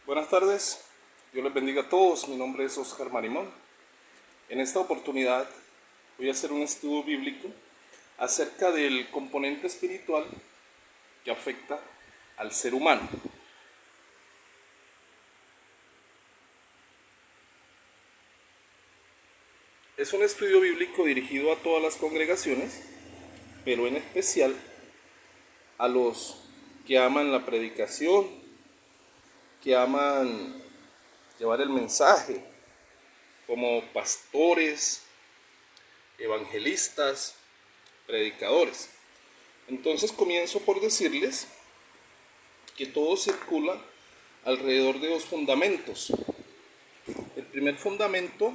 Buenas tardes, Dios les bendiga a todos. Mi nombre es Oscar Marimón. En esta oportunidad voy a hacer un estudio bíblico acerca del componente espiritual que afecta al ser humano. Es un estudio bíblico dirigido a todas las congregaciones, pero en especial a los que aman la predicación, que aman llevar el mensaje, como pastores, evangelistas, predicadores. Entonces comienzo por decirles que todo circula alrededor de dos fundamentos. El primer fundamento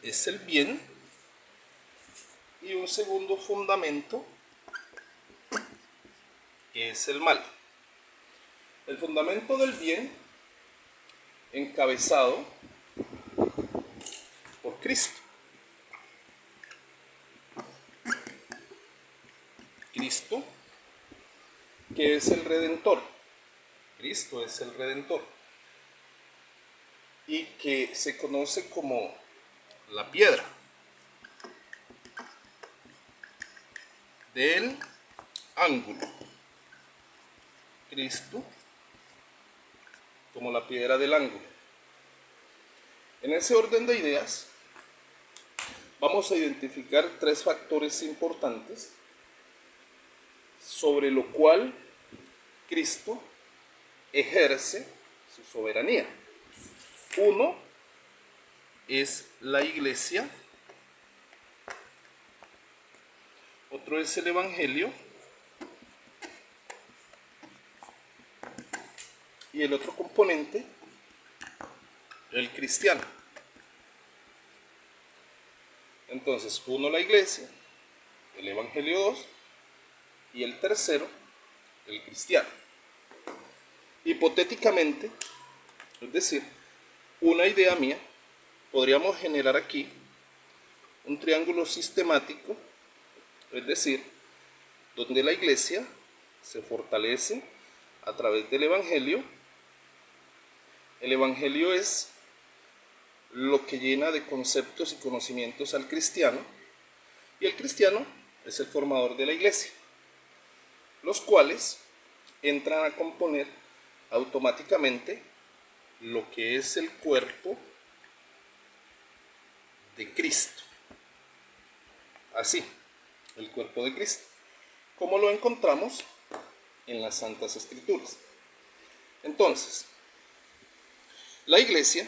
es el bien y un segundo fundamento que es el mal. El fundamento del bien encabezado por Cristo. Cristo, que es el Redentor. Cristo es el Redentor. Y que se conoce como la piedra del ángulo. Cristo como la piedra del ángulo. En ese orden de ideas, vamos a identificar tres factores importantes sobre lo cual Cristo ejerce su soberanía. Uno es la iglesia, otro es el evangelio y el otro componente, el cristiano. Entonces, uno la iglesia, el evangelio dos y el tercero, el cristiano. Hipotéticamente, es decir, una idea mía, podríamos generar aquí un triángulo sistemático, es decir, donde la iglesia se fortalece a través del evangelio. El evangelio es lo que llena de conceptos y conocimientos al cristiano, y el cristiano es el formador de la iglesia, los cuales entran a componer automáticamente lo que es el cuerpo de Cristo. Así, el cuerpo de Cristo, como lo encontramos en las Santas Escrituras. Entonces, la iglesia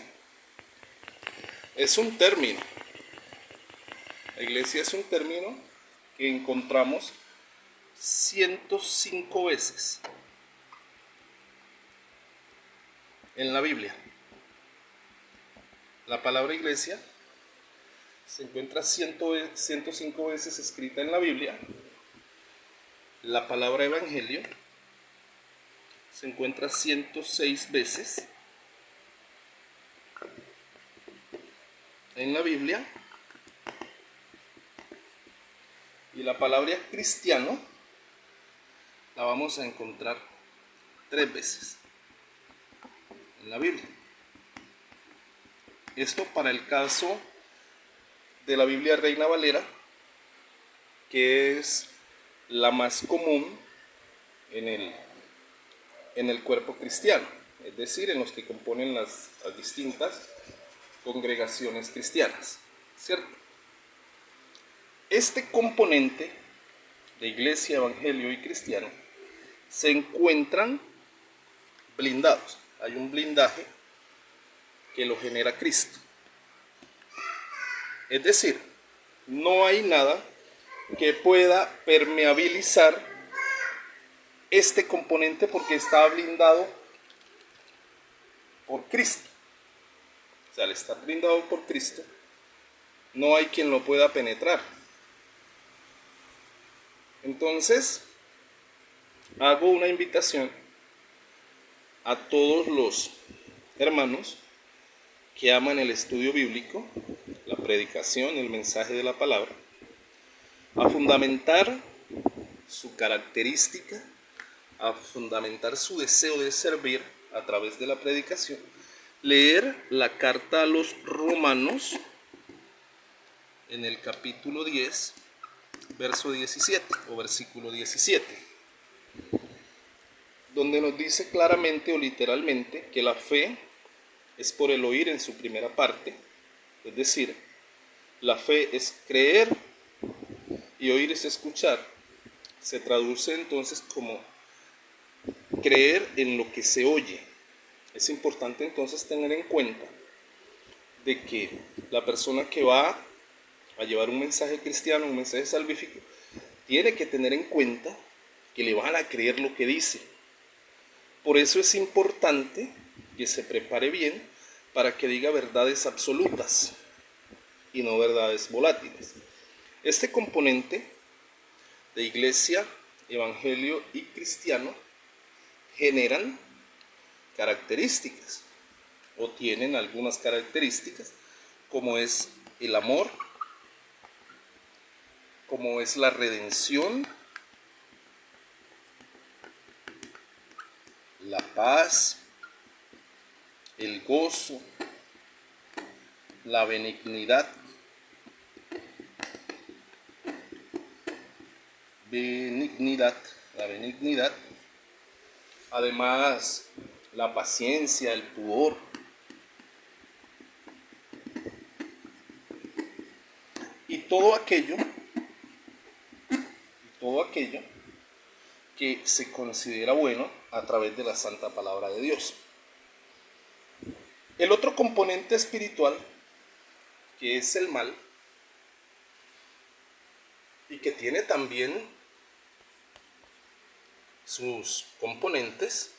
es un término. La iglesia es un término que encontramos 105 veces en la Biblia. La palabra iglesia se encuentra 105 veces escrita en la Biblia. La palabra evangelio se encuentra 106 veces en la Biblia. Y la palabra cristiano la vamos a encontrar 3 veces en la Biblia. Esto para el caso de la Biblia Reina Valera, que es la más común en el cuerpo cristiano, es decir, en los que componen las distintas congregaciones cristianas, ¿cierto? Este componente de iglesia, evangelio y cristiano se encuentran blindados. Hay un blindaje que lo genera Cristo. Es decir, no hay nada que pueda permeabilizar este componente porque está blindado por Cristo. O sea, al estar blindado por Cristo, no hay quien lo pueda penetrar. Entonces, hago una invitación a todos los hermanos que aman el estudio bíblico, la predicación, el mensaje de la palabra, a fundamentar su característica a fundamentar su deseo de servir a través de la predicación, leer la carta a los Romanos en el capítulo 10, verso 17 o versículo 17, donde nos dice claramente o literalmente que la fe es por el oír en su primera parte, es decir, la fe es creer y oír es escuchar. Se traduce entonces como creer en lo que se oye. Es importante entonces tener en cuenta de que la persona que va a llevar un mensaje cristiano, un mensaje salvífico, tiene que tener en cuenta que le van a creer lo que dice. Por eso es importante que se prepare bien para que diga verdades absolutas y no verdades volátiles. Este componente de iglesia, evangelio y cristiano generan características o tienen algunas características, como es el amor, como es la redención, la paz, el gozo, la benignidad, además la paciencia, el pudor, y todo aquello que se considera bueno a través de la santa palabra de Dios. El otro componente espiritual, que es el mal, y que tiene también sus componentes,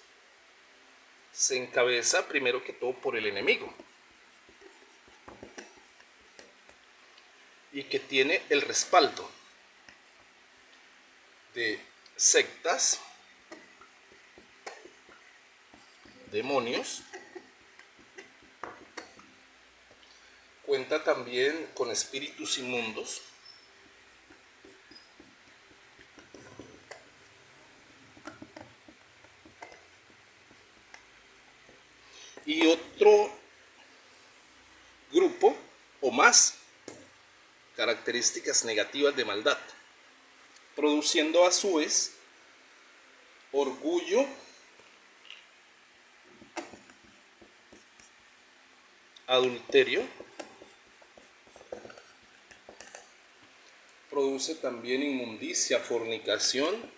se encabeza primero que todo por el enemigo, y que tiene el respaldo de sectas, demonios. Cuenta también con espíritus inmundos, y otro grupo o más características negativas de maldad, produciendo a su vez orgullo, adulterio, produce también inmundicia, fornicación,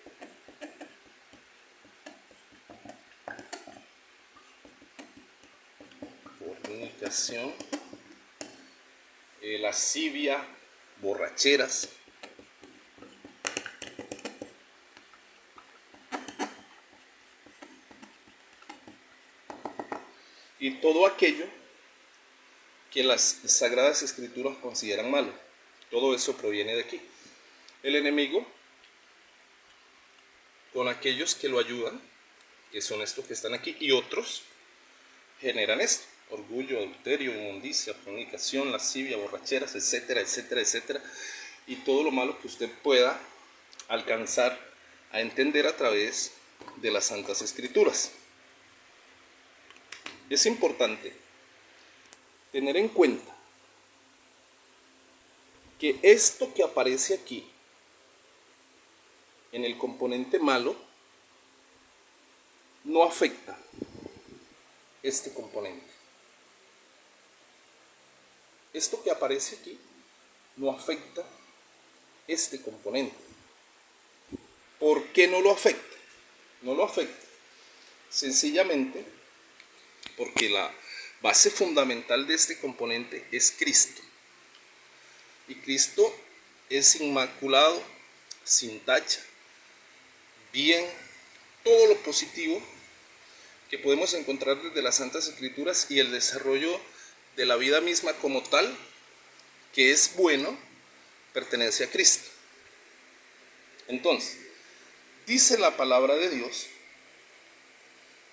lascivia, borracheras, y todo aquello que las Sagradas Escrituras consideran malo. Todo eso proviene de aquí. El enemigo, con aquellos que lo ayudan, que son estos que están aquí, y otros, generan esto: orgullo, adulterio, inmundicia, fornicación, lascivia, borracheras, etcétera, etcétera, etcétera, y todo lo malo que usted pueda alcanzar a entender a través de las Santas Escrituras. Es importante tener en cuenta que esto que aparece aquí en el componente malo no afecta este componente. Esto que aparece aquí no afecta este componente. ¿Por qué no lo afecta? No lo afecta sencillamente porque la base fundamental de este componente es Cristo. Y Cristo es inmaculado, sin tacha, bien, todo lo positivo que podemos encontrar desde las Santas Escrituras y el desarrollo de la vida misma como tal, que es bueno, pertenece a Cristo. Entonces, dice la palabra de Dios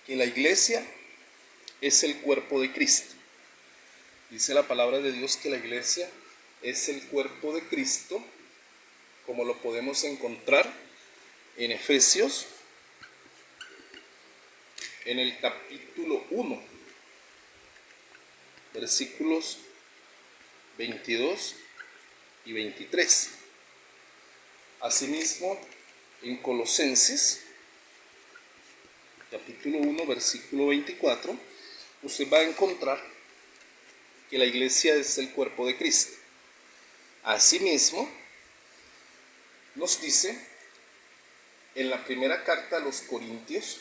que la iglesia es el cuerpo de Cristo. Dice la palabra de Dios que la iglesia es el cuerpo de Cristo, como lo podemos encontrar en Efesios en el capítulo 1, versículos 22 y 23. Asimismo, en Colosenses, capítulo 1, versículo 24, usted va a encontrar que la iglesia es el cuerpo de Cristo. Asimismo, nos dice en la primera carta a los Corintios,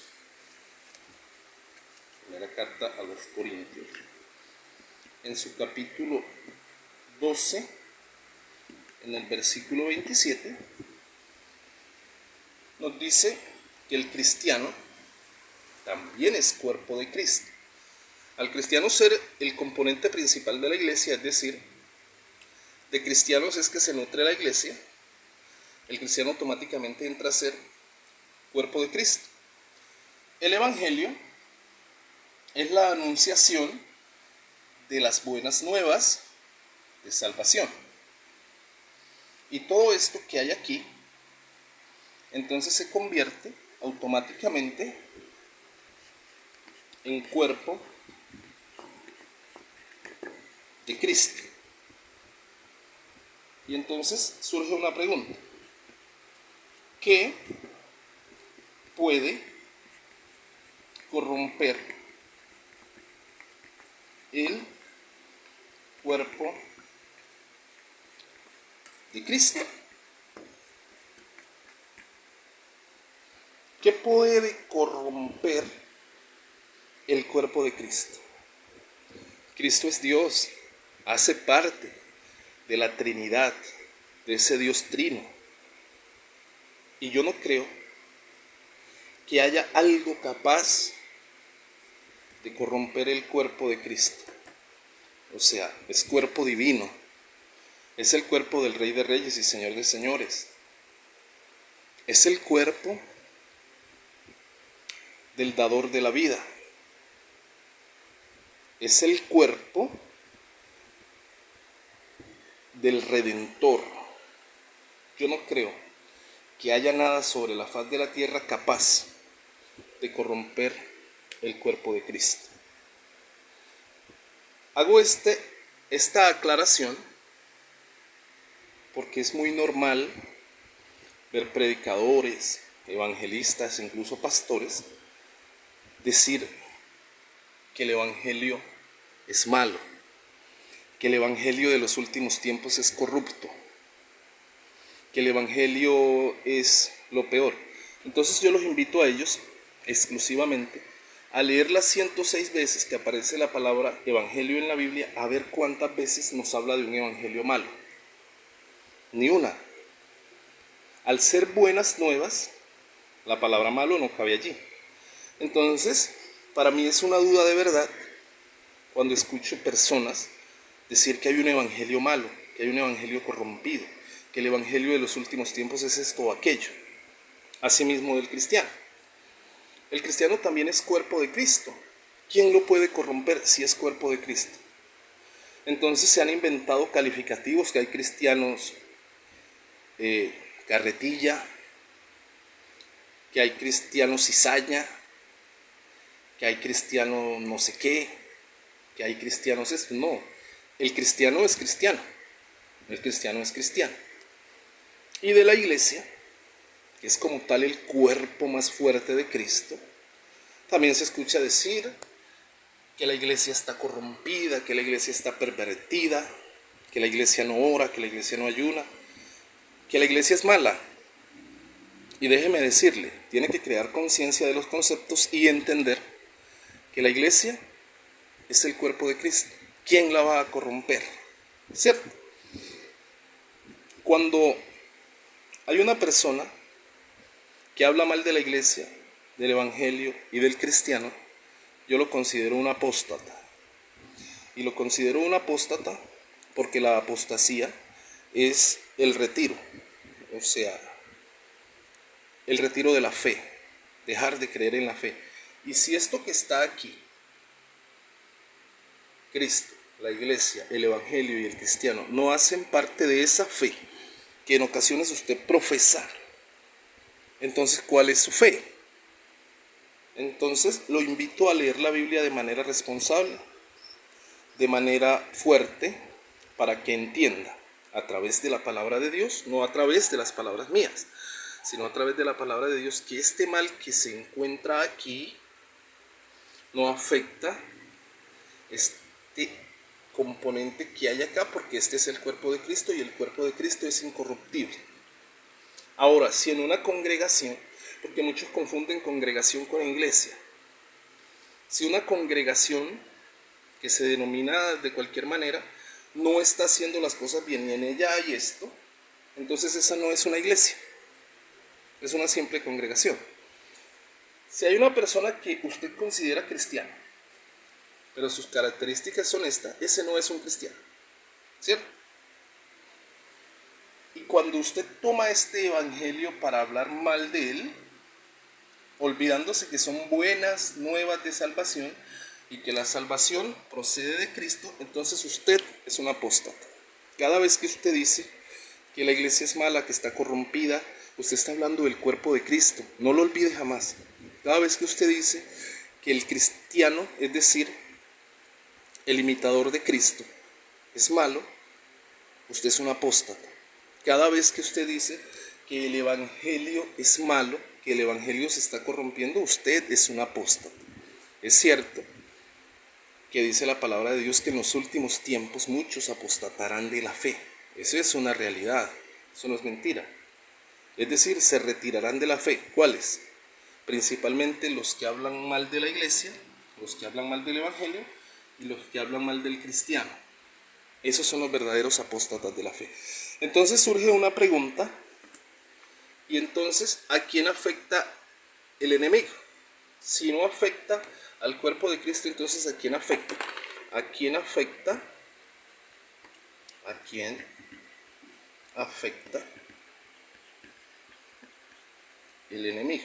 en su capítulo 12, en el versículo 27, nos dice que el cristiano también es cuerpo de Cristo. Al cristiano ser el componente principal de la iglesia, es decir, de cristianos es que se nutre la iglesia, el cristiano automáticamente entra a ser cuerpo de Cristo. El evangelio es la anunciación de las buenas nuevas de salvación. Y todo esto que hay aquí, entonces se convierte automáticamente en cuerpo de Cristo. Y entonces surge una pregunta: ¿qué puede corromper el cuerpo de Cristo? ¿Qué puede corromper el cuerpo de Cristo? Cristo es Dios, hace parte de la Trinidad, de ese Dios trino. Y yo no creo que haya algo capaz de corromper el cuerpo de Cristo. O sea, es cuerpo divino, es el cuerpo del Rey de Reyes y Señor de Señores. Es el cuerpo del dador de la vida. Es el cuerpo del Redentor. Yo no creo que haya nada sobre la faz de la tierra capaz de corromper el cuerpo de Cristo. Hago esta aclaración porque es muy normal ver predicadores, evangelistas, incluso pastores, decir que el evangelio es malo, que el evangelio de los últimos tiempos es corrupto, que el evangelio es lo peor. Entonces yo los invito a ellos exclusivamente a leer las 106 veces que aparece la palabra evangelio en la Biblia, a ver cuántas veces nos habla de un evangelio malo. Ni una. Al ser buenas nuevas, la palabra malo no cabe allí. Entonces, para mí es una duda de verdad cuando escucho personas decir que hay un evangelio malo, que hay un evangelio corrompido, que el evangelio de los últimos tiempos es esto o aquello. Asimismo del cristiano. El cristiano también es cuerpo de Cristo. ¿Quién lo puede corromper si es cuerpo de Cristo? Entonces se han inventado calificativos, que hay cristianos carretilla, que hay cristianos cizaña, que hay cristianos no sé qué, que hay cristianos esto. No, el cristiano es cristiano. El cristiano es cristiano. Y de la iglesia, que es como tal el cuerpo más fuerte de Cristo, también se escucha decir que la iglesia está corrompida, que la iglesia está pervertida, que la iglesia no ora, que la iglesia no ayuna, que la iglesia es mala. Y déjeme decirle, tiene que crear conciencia de los conceptos y entender que la iglesia es el cuerpo de Cristo. ¿Quién la va a corromper? ¿Cierto? Cuando hay una persona que habla mal de la iglesia, del evangelio y del cristiano, yo lo considero un apóstata. Y lo considero un apóstata porque la apostasía es el retiro, o sea, el retiro de la fe, dejar de creer en la fe. Y si esto que está aquí, Cristo, la iglesia, el evangelio y el cristiano, no hacen parte de esa fe que en ocasiones usted profesa, entonces ¿cuál es su fe? Entonces lo invito a leer la Biblia de manera responsable, de manera fuerte, para que entienda a través de la palabra de Dios, no a través de las palabras mías, sino a través de la palabra de Dios, que este mal que se encuentra aquí no afecta este componente que hay acá, porque este es el cuerpo de Cristo y el cuerpo de Cristo es incorruptible. Ahora, si en una congregación, porque muchos confunden congregación con iglesia, si una congregación que se denomina de cualquier manera no está haciendo las cosas bien y en ella hay esto, entonces esa no es una iglesia, es una simple congregación. Si hay una persona que usted considera cristiana, pero sus características son estas, ese no es un cristiano, ¿cierto? Y cuando usted toma este evangelio para hablar mal de él, olvidándose que son buenas nuevas de salvación y que la salvación procede de Cristo, entonces usted es un apóstata. Cada vez que usted dice que la iglesia es mala, que está corrompida, usted está hablando del cuerpo de Cristo. No lo olvide jamás. Cada vez que usted dice que el cristiano, es decir, el imitador de Cristo, es malo, usted es un apóstata. Cada vez que usted dice que el evangelio es malo, que el evangelio se está corrompiendo, usted es un apóstata. Es cierto que dice la palabra de Dios que en los últimos tiempos muchos apostatarán de la fe. Eso es una realidad, eso no es mentira. Es decir, se retirarán de la fe. ¿Cuáles? Principalmente los que hablan mal de la iglesia, los que hablan mal del evangelio y los que hablan mal del cristiano. Esos son los verdaderos apóstatas de la fe. Entonces surge una pregunta, y entonces, ¿a quién afecta el enemigo? Si no afecta al cuerpo de Cristo, entonces ¿a quién afecta? ¿A quién afecta? ¿A quién afecta el enemigo?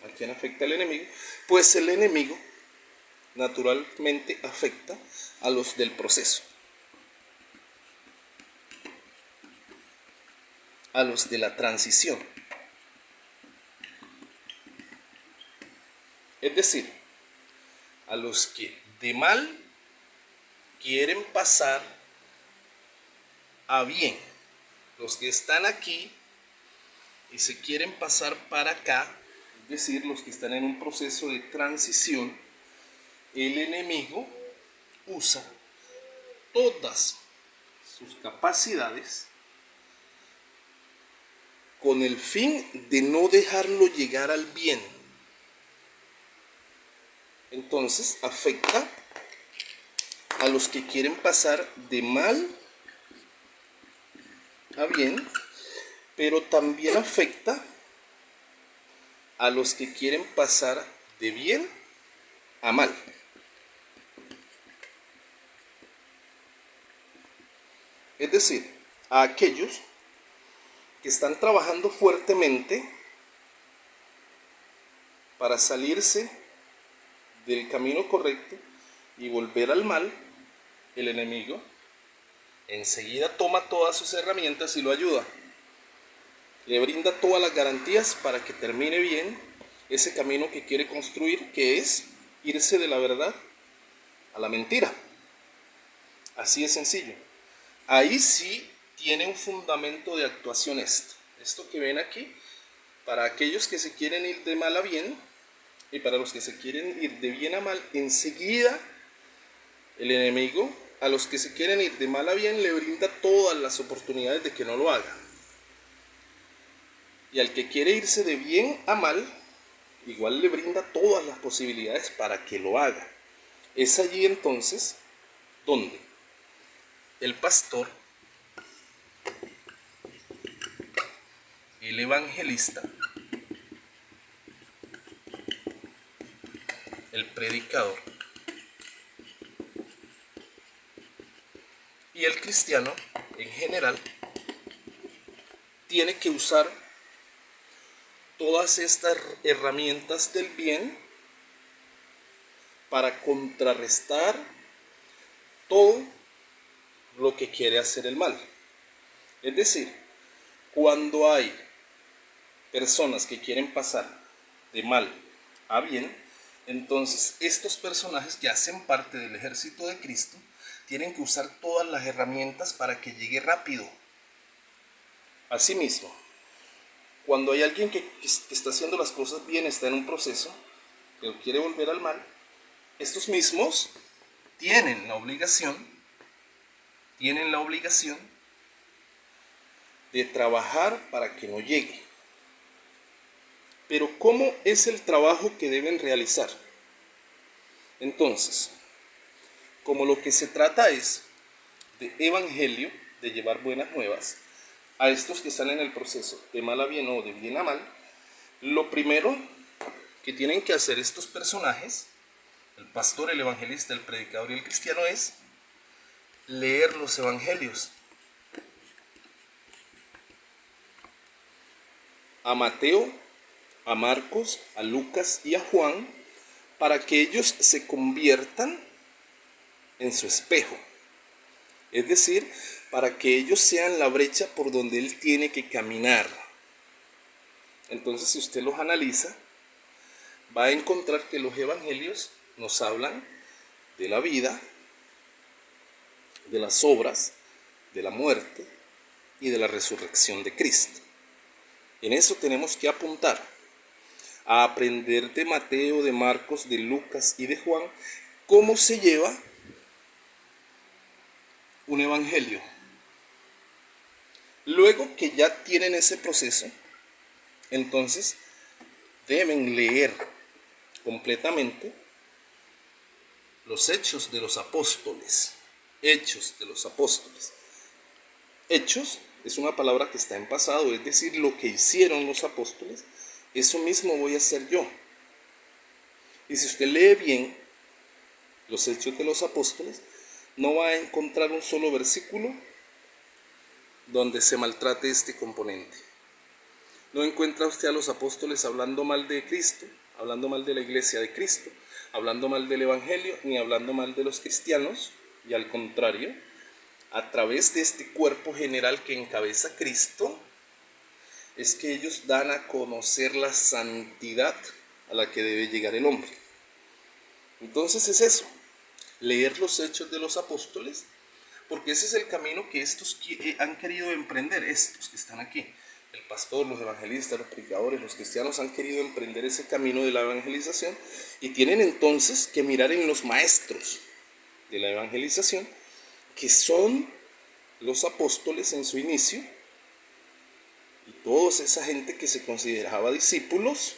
¿A quién afecta el enemigo? Pues el enemigo naturalmente afecta a los del proceso, a los de la transición. Es decir, a los que de mal quieren pasar a bien. Los que están aquí y se quieren pasar para acá, es decir, los que están en un proceso de transición, el enemigo usa todas sus capacidades con el fin de no dejarlo llegar al bien. Entonces afecta a los que quieren pasar de mal a bien, pero también afecta a los que quieren pasar de bien a mal. Es decir, a aquellos que están trabajando fuertemente para salirse del camino correcto y volver al mal, el enemigo enseguida toma todas sus herramientas y lo ayuda. Le brinda todas las garantías para que termine bien ese camino que quiere construir, que es irse de la verdad a la mentira. Así es sencillo. Ahí sí tiene un fundamento de actuación esto que ven aquí, para aquellos que se quieren ir de mal a bien y para los que se quieren ir de bien a mal, enseguida el enemigo a los que se quieren ir de mal a bien le brinda todas las oportunidades de que no lo haga. Y al que quiere irse de bien a mal, igual le brinda todas las posibilidades para que lo haga. Es allí entonces donde el pastor, el evangelista, el predicador y el cristiano en general tiene que usar todas estas herramientas del bien para contrarrestar todo lo que quiere hacer el mal. Es decir, cuando hay personas que quieren pasar de mal a bien, entonces estos personajes que hacen parte del ejército de Cristo tienen que usar todas las herramientas para que llegue rápido. Asimismo, cuando hay alguien que está haciendo las cosas bien, está en un proceso, pero quiere volver al mal, estos mismos tienen la obligación de trabajar para que no llegue. Pero ¿cómo es el trabajo que deben realizar? Entonces, como lo que se trata es de evangelio, de llevar buenas nuevas a estos que están en el proceso de mal a bien o de bien a mal, lo primero que tienen que hacer estos personajes, el pastor, el evangelista, el predicador y el cristiano, es leer los evangelios. A Mateo, a Marcos, a Lucas y a Juan, para que ellos se conviertan en su espejo. Es decir, para que ellos sean la brecha por donde él tiene que caminar. Entonces, si usted los analiza, va a encontrar que los evangelios nos hablan de la vida, de las obras, de la muerte y de la resurrección de Cristo. En eso tenemos que apuntar, a aprender de Mateo, de Marcos, de Lucas y de Juan, cómo se lleva un evangelio. Luego que ya tienen ese proceso, entonces deben leer completamente los hechos de los apóstoles. Hechos de los apóstoles. Hechos es una palabra que está en pasado, es decir, lo que hicieron los apóstoles, eso mismo voy a hacer yo. Y si usted lee bien los hechos de los apóstoles, no va a encontrar un solo versículo donde se maltrate este componente. No encuentra usted a los apóstoles hablando mal de Cristo, hablando mal de la iglesia de Cristo, hablando mal del evangelio, ni hablando mal de los cristianos, y al contrario, a través de este cuerpo general que encabeza Cristo, es que ellos dan a conocer la santidad a la que debe llegar el hombre. Entonces es eso, leer los hechos de los apóstoles, porque ese es el camino que estos han querido emprender, estos que están aquí. El pastor, los evangelistas, los predicadores, los cristianos han querido emprender ese camino de la evangelización y tienen entonces que mirar en los maestros de la evangelización, que son los apóstoles en su inicio, y toda esa gente que se consideraba discípulos,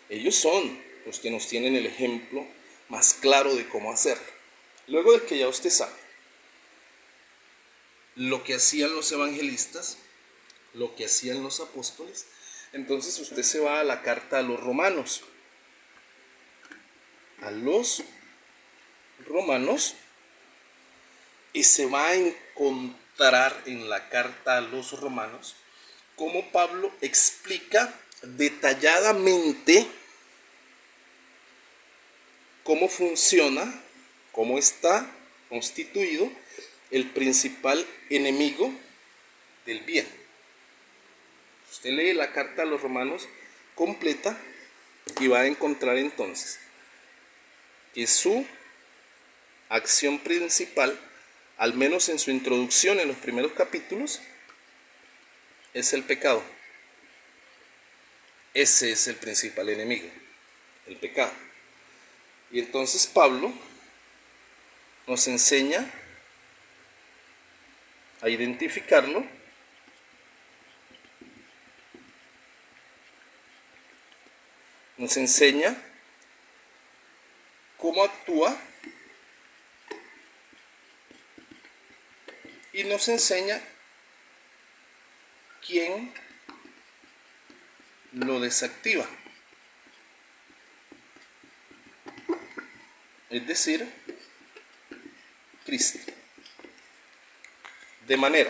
ellos son los que nos tienen el ejemplo más claro de cómo hacerlo. Luego de que ya usted sabe lo que hacían los evangelistas, lo que hacían los apóstoles, entonces usted se va a la carta a los romanos. A los romanos, y se va a encontrar en la carta a los romanos cómo Pablo explica detalladamente cómo funciona, cómo está constituido el principal enemigo del bien. Usted lee la carta a los romanos completa y va a encontrar entonces que su acción principal, al menos en su introducción en los primeros capítulos, es el pecado. Ese es el principal enemigo, el pecado. Y entonces Pablo nos enseña a identificarlo, nos enseña cómo actúa y nos enseña quién lo desactiva. Es decir, Cristo. De manera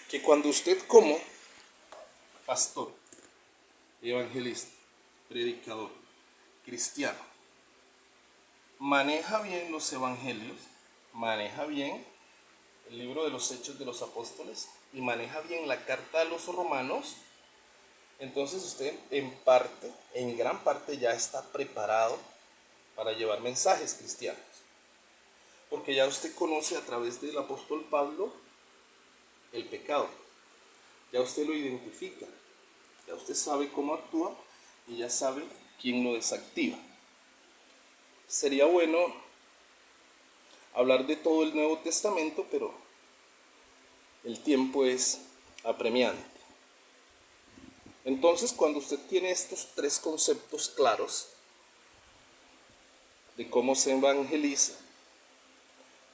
que cuando usted como pastor, evangelista, predicador, cristiano, maneja bien los evangelios, maneja bien el libro de los Hechos de los Apóstoles y maneja bien la carta a los romanos, entonces usted en gran parte ya está preparado para llevar mensajes cristianos. Porque ya usted conoce a través del apóstol Pablo el pecado. Ya usted lo identifica. Ya usted sabe cómo actúa y ya sabe quién lo desactiva. Sería bueno hablar de todo el Nuevo Testamento, pero el tiempo es apremiante. Entonces, cuando usted tiene estos tres conceptos claros de cómo se evangeliza,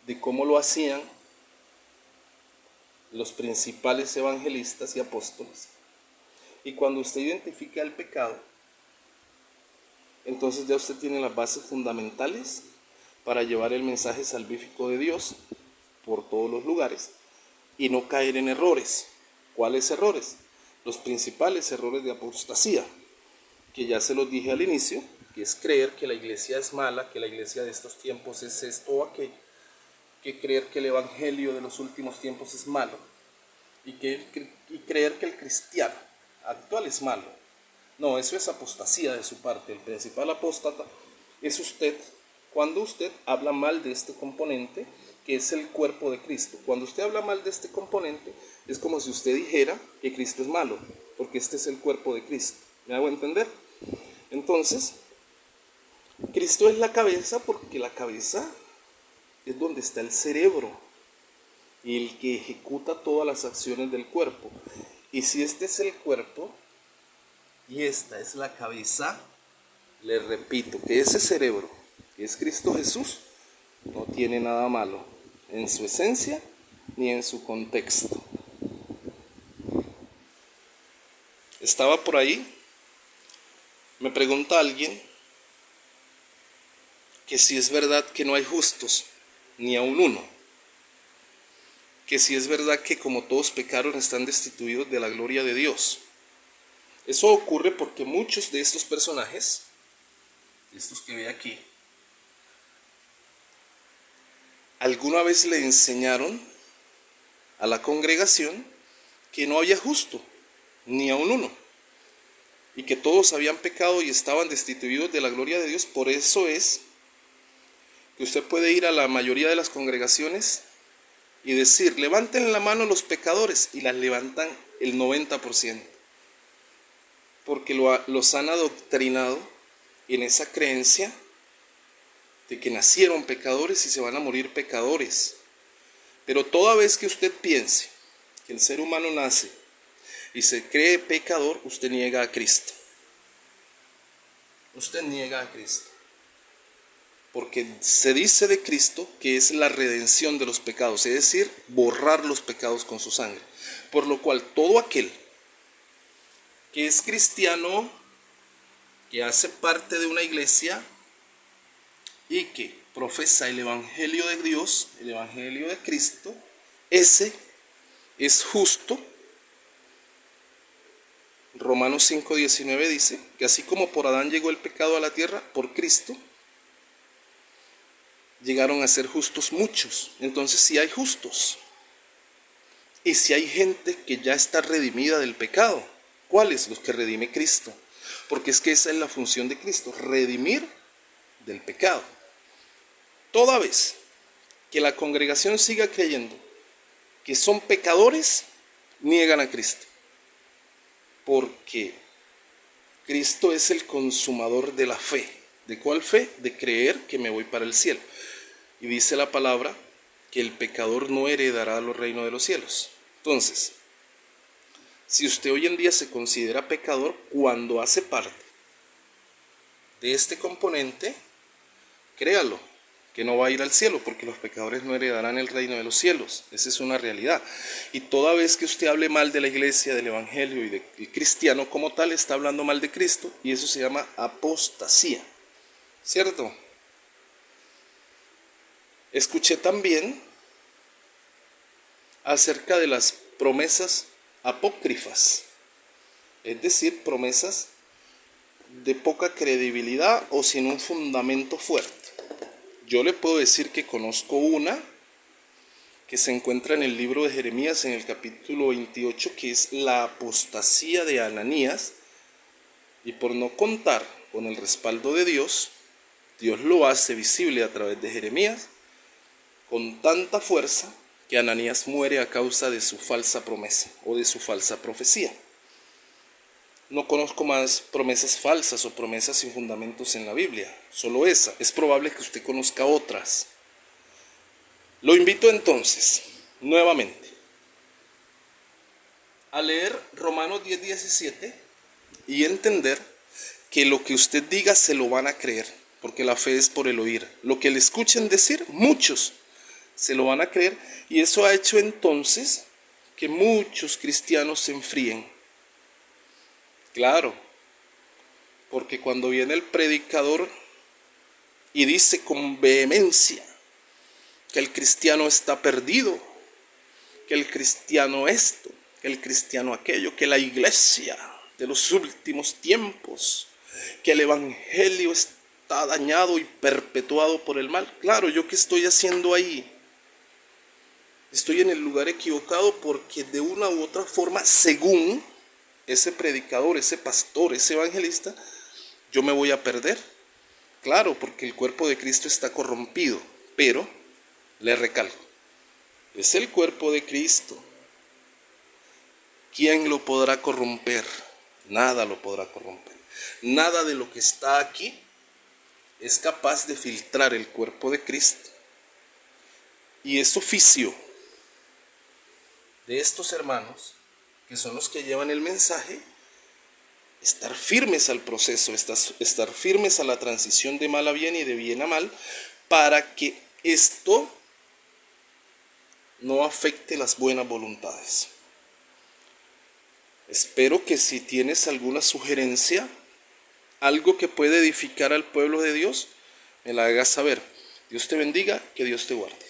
de cómo lo hacían los principales evangelistas y apóstoles, y cuando usted identifica el pecado, entonces ya usted tiene las bases fundamentales para llevar el mensaje salvífico de Dios por todos los lugares y no caer en errores. ¿Cuáles errores? Los principales errores de apostasía, que ya se los dije al inicio, que es creer que la iglesia es mala, que la iglesia de estos tiempos es esto o aquello, que creer que el evangelio de los últimos tiempos es malo y creer que el cristiano actual es malo. No, eso es apostasía de su parte. El principal apóstata es usted cuando usted habla mal de este componente que es el cuerpo de Cristo. Cuando usted habla mal de este componente es como si usted dijera que Cristo es malo, porque este es el cuerpo de Cristo. ¿Me hago entender? Entonces, Cristo es la cabeza porque la cabeza es donde está el cerebro y el que ejecuta todas las acciones del cuerpo. Y si este es el cuerpo y esta es la cabeza, les repito que ese cerebro, que es Cristo Jesús, no tiene nada malo en su esencia ni en su contexto. Estaba por ahí, me pregunta alguien que si es verdad que no hay justos, ni aun uno, que si es verdad que como todos pecaron están destituidos de la gloria de Dios. Eso ocurre porque muchos de estos personajes, estos que ve aquí, alguna vez le enseñaron a la congregación que no había justo, ni aun uno, y que todos habían pecado y estaban destituidos de la gloria de Dios. Por eso es que usted puede ir a la mayoría de las congregaciones y decir, levanten la mano los pecadores, y las levantan el 90%, porque los han adoctrinado en esa creencia de que nacieron pecadores y se van a morir pecadores. Pero toda vez que usted piense que el ser humano nace y se cree pecador, usted niega a Cristo. Usted niega a Cristo. Porque se dice de Cristo que es la redención de los pecados, es decir, borrar los pecados con su sangre. Por lo cual todo aquel que es cristiano, que hace parte de una iglesia y que profesa el evangelio de Dios, el evangelio de Cristo, ese es justo. Romanos 5:19 dice que así como por Adán llegó el pecado a la tierra, por Cristo llegaron a ser justos muchos. Entonces sí hay justos. Y si hay gente que ya está redimida del pecado. ¿Cuáles? Los que redime Cristo. Porque es que esa es la función de Cristo, redimir del pecado. Toda vez que la congregación siga creyendo que son pecadores, niegan a Cristo. Porque Cristo es el consumador de la fe. ¿De cuál fe? De creer que me voy para el cielo. Y dice la palabra que el pecador no heredará los reinos de los cielos. Entonces, si usted hoy en día se considera pecador cuando hace parte de este componente, créalo, que no va a ir al cielo, porque los pecadores no heredarán el reino de los cielos. Esa es una realidad. Y toda vez que usted hable mal de la iglesia, del evangelio y del cristiano como tal, está hablando mal de Cristo, y eso se llama apostasía. ¿Cierto? Escuché también acerca de las promesas apócrifas, es decir, promesas de poca credibilidad o sin un fundamento fuerte. Yo le puedo decir que conozco una que se encuentra en el libro de Jeremías en el capítulo 28, que es la apostasía de Ananías, y por no contar con el respaldo de Dios, Dios lo hace visible a través de Jeremías con tanta fuerza que Ananías muere a causa de su falsa promesa o de su falsa profecía. No conozco más promesas falsas o promesas sin fundamentos en la Biblia, solo esa. Es probable que usted conozca otras. Lo invito entonces, nuevamente, a leer Romanos 10:17 y entender que lo que usted diga se lo van a creer, porque la fe es por el oír. Lo que le escuchen decir, muchos se lo van a creer, y eso ha hecho entonces que muchos cristianos se enfríen. Claro, porque cuando viene el predicador y dice con vehemencia que el cristiano está perdido, que el cristiano esto, que el cristiano aquello, que la iglesia de los últimos tiempos, que el evangelio está dañado y perpetuado por el mal. Claro, ¿yo qué estoy haciendo ahí? Estoy en el lugar equivocado, porque de una u otra forma, según ese predicador, ese pastor, ese evangelista, yo me voy a perder. Claro, porque el cuerpo de Cristo está corrompido, pero, le recalco, es el cuerpo de Cristo. ¿Quién lo podrá corromper? Nada lo podrá corromper. Nada de lo que está aquí es capaz de filtrar el cuerpo de Cristo. Y es oficio de estos hermanos, que son los que llevan el mensaje, estar firmes al proceso, estar firmes a la transición de mal a bien y de bien a mal, para que esto no afecte las buenas voluntades. Espero que si tienes alguna sugerencia, algo que puede edificar al pueblo de Dios, me la hagas saber. Dios te bendiga, que Dios te guarde.